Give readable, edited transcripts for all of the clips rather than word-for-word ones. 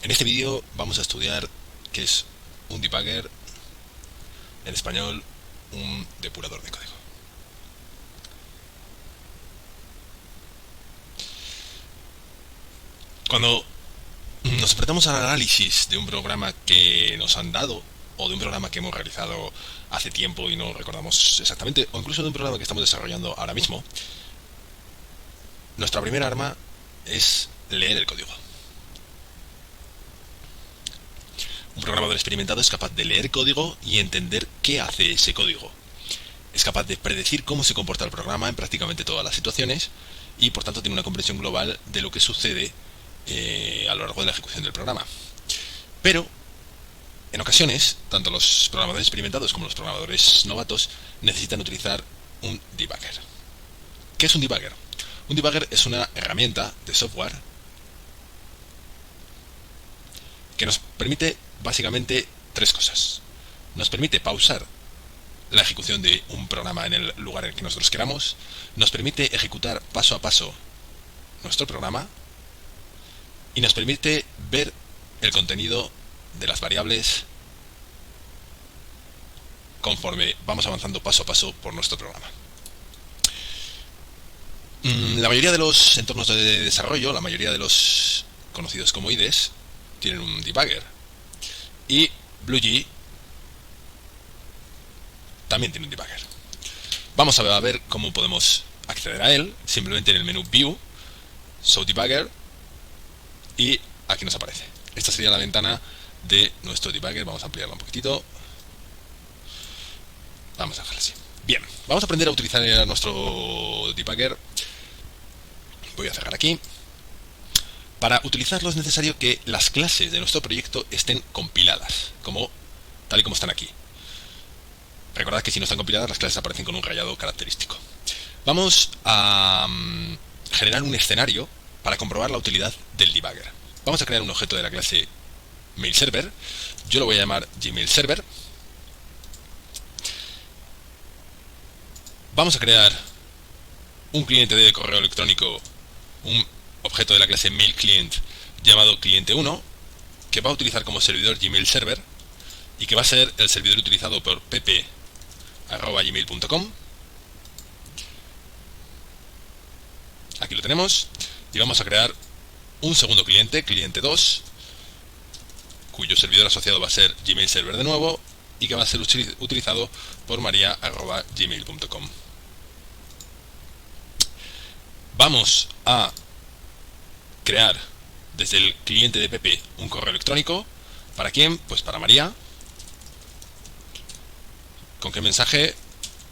En este vídeo vamos a estudiar qué es un debugger, en español, un depurador de código. Cuando nos enfrentamos al análisis de un programa que nos han dado, o de un programa que hemos realizado hace tiempo y no recordamos exactamente, o incluso de un programa que estamos desarrollando ahora mismo, nuestra primera arma es leer el código. Un programador experimentado es capaz de leer código y entender qué hace ese código. Es capaz de predecir cómo se comporta el programa en prácticamente todas las situaciones y por tanto tiene una comprensión global de lo que sucede a lo largo de la ejecución del programa. Pero en ocasiones, tanto los programadores experimentados como los programadores novatos necesitan utilizar un debugger. ¿Qué es un debugger? Un debugger es una herramienta de software que nos permite básicamente tres cosas. Nos permite pausar la ejecución de un programa en el lugar en el que nosotros queramos, nos permite ejecutar paso a paso nuestro programa y nos permite ver el contenido de las variables conforme vamos avanzando paso a paso por nuestro programa. La mayoría de los entornos de desarrollo, la mayoría de los conocidos como IDEs, tienen un debugger. Y BlueG también tiene un debugger. Vamos a ver cómo podemos acceder a él, simplemente en el menú View, Show Debugger, y aquí nos aparece. Esta sería la ventana de nuestro debugger. Vamos a ampliarla un poquitito. Vamos a dejarla así. Bien, vamos a aprender a utilizar nuestro debugger. Voy a cerrar aquí. Para utilizarlo es necesario que las clases de nuestro proyecto estén compiladas, tal y como están aquí. Recordad que si no están compiladas, las clases aparecen con un rayado característico. Vamos a generar un escenario para comprobar la utilidad del debugger. Vamos a crear un objeto de la clase MailServer. Yo lo voy a llamar GmailServer. Vamos a crear un cliente de correo electrónico, un objeto de la clase MailClient llamado cliente1, que va a utilizar como servidor Gmail Server y que va a ser el servidor utilizado por pepe@gmail.com. Aquí lo tenemos. Y vamos a crear un segundo cliente, cliente2, cuyo servidor asociado va a ser Gmail Server de nuevo y que va a ser utilizado por maria@gmail.com. Vamos a crear desde el cliente de Pepe un correo electrónico. ¿Para quién? Pues para María. ¿Con qué mensaje?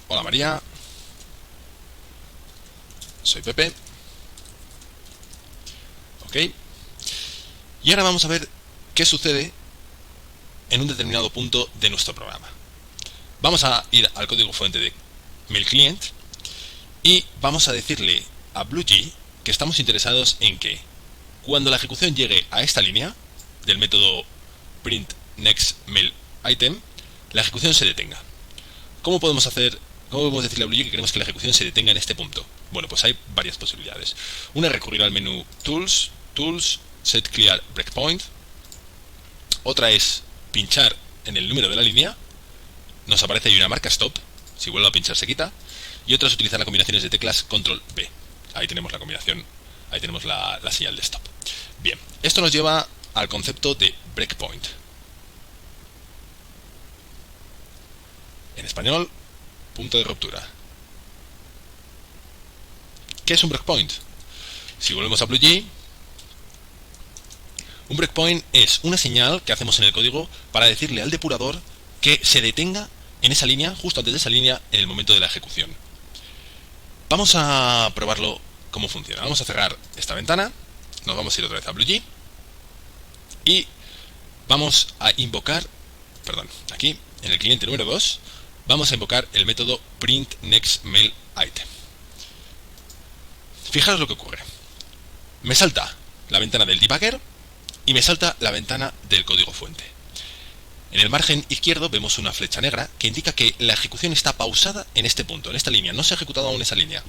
Hola María, soy Pepe. Ok. Y ahora vamos a ver qué sucede en un determinado punto de nuestro programa. Vamos a ir al código fuente de MailClient y vamos a decirle a BlueG que estamos interesados en que cuando la ejecución llegue a esta línea del método printNextMailItem, la ejecución se detenga. ¿Cómo podemos decirle a BlueG que queremos que la ejecución se detenga en este punto? Bueno, pues hay varias posibilidades. Una es recurrir al menú Tools, Set Clear Breakpoint. Otra es pinchar en el número de la línea. Nos aparece ahí una marca Stop. Si vuelvo a pinchar se quita. Y otra es utilizar las combinaciones de teclas Control B. Ahí tenemos la combinación, ahí tenemos la señal de stop. Bien, esto nos lleva al concepto de breakpoint. En español, punto de ruptura. ¿Qué es un breakpoint? Si volvemos a BlueG, un breakpoint es una señal que hacemos en el código para decirle al depurador que se detenga en esa línea, justo antes de esa línea, en el momento de la ejecución. Vamos a probarlo cómo funciona. Vamos a cerrar esta ventana, nos vamos a ir otra vez a BlueG y vamos a invocar, aquí en el cliente número 2, vamos a invocar el método printNextMailItem. Fijaros lo que ocurre. Me salta la ventana del debugger y me salta la ventana del código fuente. En el margen izquierdo vemos una flecha negra que indica que la ejecución está pausada en este punto, en esta línea. No se ha ejecutado aún esa línea.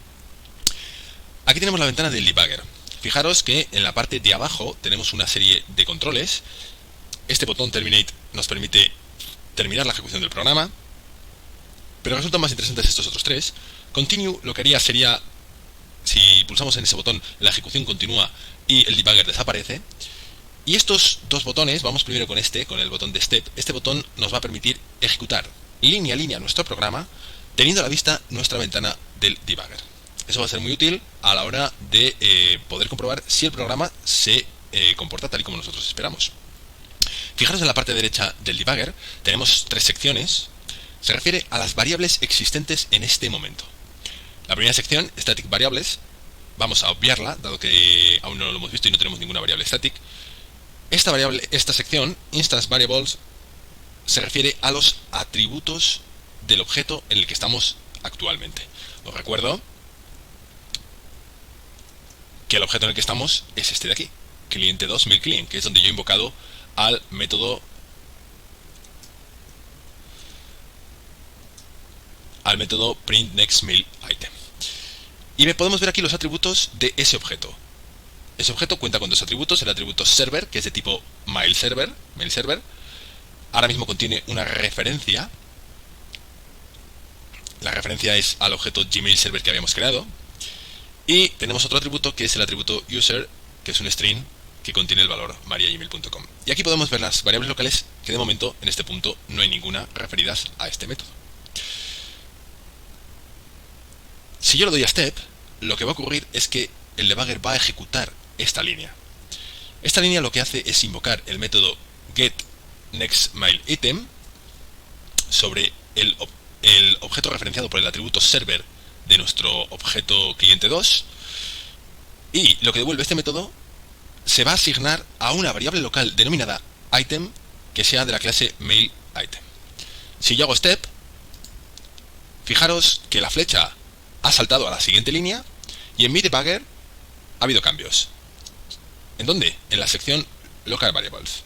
Aquí tenemos la ventana del debugger. Fijaros que en la parte de abajo tenemos una serie de controles. Este botón Terminate nos permite terminar la ejecución del programa, pero resultan más interesantes estos otros tres. Continue lo que haría sería, si pulsamos en ese botón, la ejecución continúa y el debugger desaparece. Y estos dos botones, vamos primero con el botón de Step. Este botón nos va a permitir ejecutar línea a línea nuestro programa, teniendo a la vista nuestra ventana del debugger. Eso va a ser muy útil a la hora de poder comprobar si el programa se comporta tal y como nosotros esperamos. Fijaros en la parte derecha del debugger, tenemos tres secciones. Se refiere a las variables existentes en este momento. La primera sección, Static Variables, vamos a obviarla, dado que aún no lo hemos visto y no tenemos ninguna variable static. Esta sección, Instance Variables, se refiere a los atributos del objeto en el que estamos actualmente. Os recuerdo que el objeto en el que estamos es este de aquí, cliente2 mailClient, que es donde yo he invocado al método printNextMailItem. Y podemos ver aquí los atributos de ese objeto. Ese objeto cuenta con dos atributos: el atributo server, que es de tipo mail server. Ahora mismo contiene una referencia. La referencia es al objeto Gmail server que habíamos creado. Y tenemos otro atributo que es el atributo user, que es un string que contiene el valor mariagmail.com. Y aquí podemos ver las variables locales que de momento en este punto no hay ninguna referidas a este método. Si yo le doy a Step, lo que va a ocurrir es que el debugger va a ejecutar esta línea. Esta línea lo que hace es invocar el método getNextMailItem sobre el objeto referenciado por el atributo server de nuestro objeto cliente2, y lo que devuelve este método se va a asignar a una variable local denominada item que sea de la clase mailItem. Si yo hago Step, fijaros que la flecha ha saltado a la siguiente línea y en mi debugger ha habido cambios. ¿En dónde? En la sección Local Variables.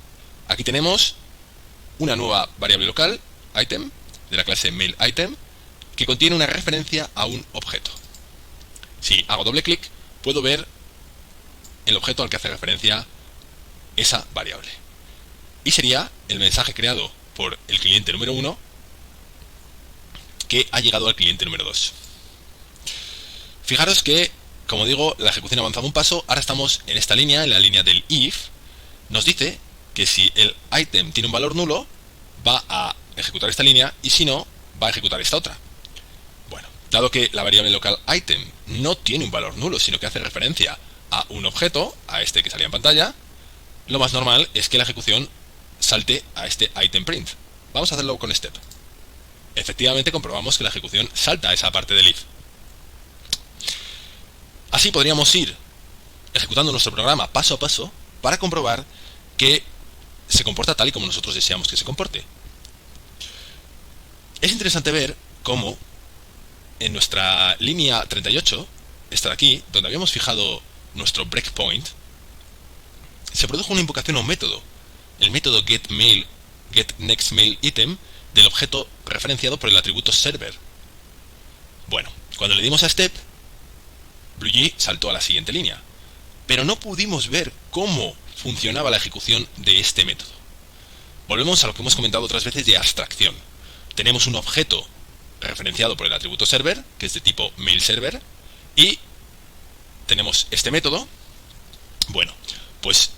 Aquí tenemos una nueva variable local, item, de la clase mailItem, que contiene una referencia a un objeto. Si hago doble clic, puedo ver el objeto al que hace referencia esa variable. Y sería el mensaje creado por el cliente número 1 que ha llegado al cliente número 2. Fijaros que, como digo, la ejecución ha avanzado un paso. Ahora estamos en esta línea, en la línea del if. Nos dice que si el item tiene un valor nulo, va a ejecutar esta línea, y si no, va a ejecutar esta otra. Bueno, dado que la variable local item no tiene un valor nulo, sino que hace referencia a un objeto, a este que salía en pantalla, lo más normal es que la ejecución salte a este item print. Vamos a hacerlo con Step. Efectivamente comprobamos que la ejecución salta a esa parte del if. Así podríamos ir ejecutando nuestro programa paso a paso para comprobar que se comporta tal y como nosotros deseamos que se comporte. Es interesante ver cómo en nuestra línea 38, esta de aquí, donde habíamos fijado nuestro breakpoint, se produjo una invocación a un método, el método getNextMailItem del objeto referenciado por el atributo server. Bueno, cuando le dimos a Step, BlueG saltó a la siguiente línea, pero no pudimos ver cómo funcionaba la ejecución de este método. Volvemos a lo que hemos comentado otras veces de abstracción. Tenemos un objeto referenciado por el atributo server, que es de tipo mailServer, y tenemos este método. Bueno, pues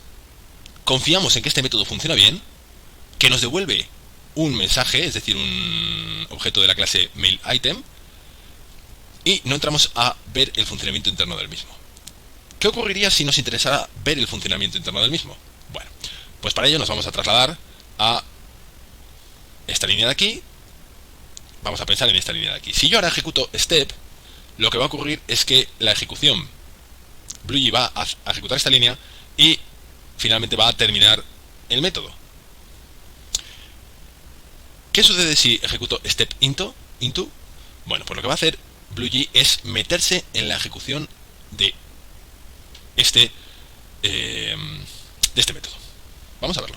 confiamos en que este método funciona bien, que nos devuelve un mensaje, es decir, un objeto de la clase mailItem, y no entramos a ver el funcionamiento interno del mismo. ¿Qué ocurriría si nos interesara ver el funcionamiento interno del mismo? Bueno, pues para ello nos vamos a trasladar a esta línea de aquí. Vamos a pensar en esta línea de aquí. Si yo ahora ejecuto Step, lo que va a ocurrir es que la ejecución, BlueG va a ejecutar esta línea y finalmente va a terminar el método. ¿Qué sucede si ejecuto Step into? Bueno, pues lo que va a hacer BlueG es meterse en la ejecución de este método. Vamos a verlo.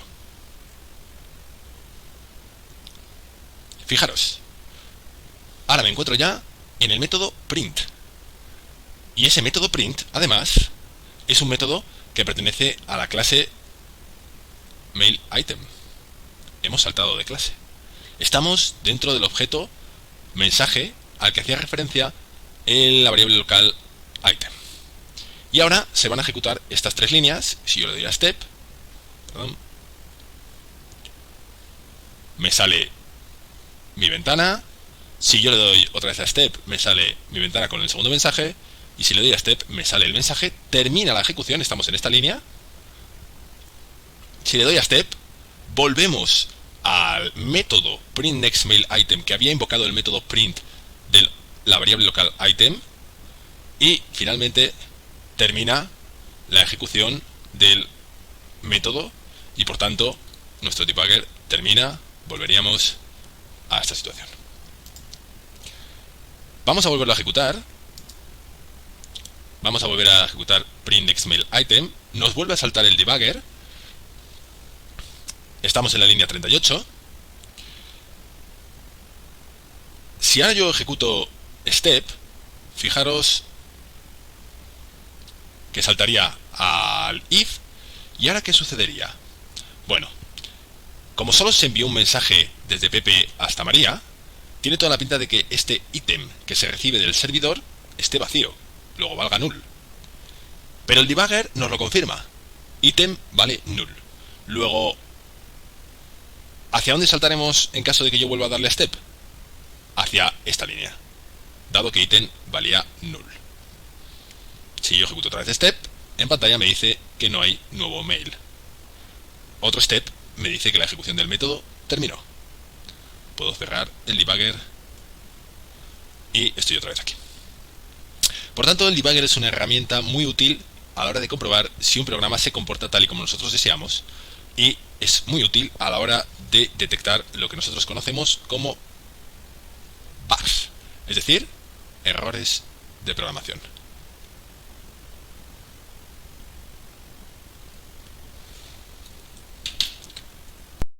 Fijaros, ahora me encuentro ya en el método print. Y ese método print, además, es un método que pertenece a la clase MailItem. Hemos saltado de clase. Estamos dentro del objeto mensaje al que hacía referencia en la variable local item. Y ahora se van a ejecutar estas tres líneas. Si yo le doy a step, me sale mi ventana. Si yo le doy otra vez a step, me sale mi ventana con el segundo mensaje. Y si le doy a step, me sale el mensaje. Termina la ejecución, estamos en esta línea. Si le doy a step, volvemos al método printNextMailItem que había invocado el método print de la variable local item. Y finalmente termina la ejecución del método y por tanto nuestro debugger termina. Volveríamos a esta situación. Vamos a volverlo a ejecutar. Vamos a volver a ejecutar printNextMailItem. Nos vuelve a saltar el debugger. Estamos en la línea 38. Si ahora yo ejecuto step, fijaros que saltaría al if. ¿Y ahora qué sucedería? Bueno, como solo se envió un mensaje desde Pepe hasta María, tiene toda la pinta de que este ítem que se recibe del servidor esté vacío, luego valga null. Pero el debugger nos lo confirma. Ítem vale null. Luego, ¿hacia dónde saltaremos en caso de que yo vuelva a darle step? Hacia esta línea, dado que ítem valía null. Si yo ejecuto otra vez step, en pantalla me dice que no hay nuevo mail. Otro step me dice que la ejecución del método terminó. Puedo cerrar el debugger y estoy otra vez aquí. Por tanto, el debugger es una herramienta muy útil a la hora de comprobar si un programa se comporta tal y como nosotros deseamos, y es muy útil a la hora de detectar lo que nosotros conocemos como bugs, es decir, errores de programación.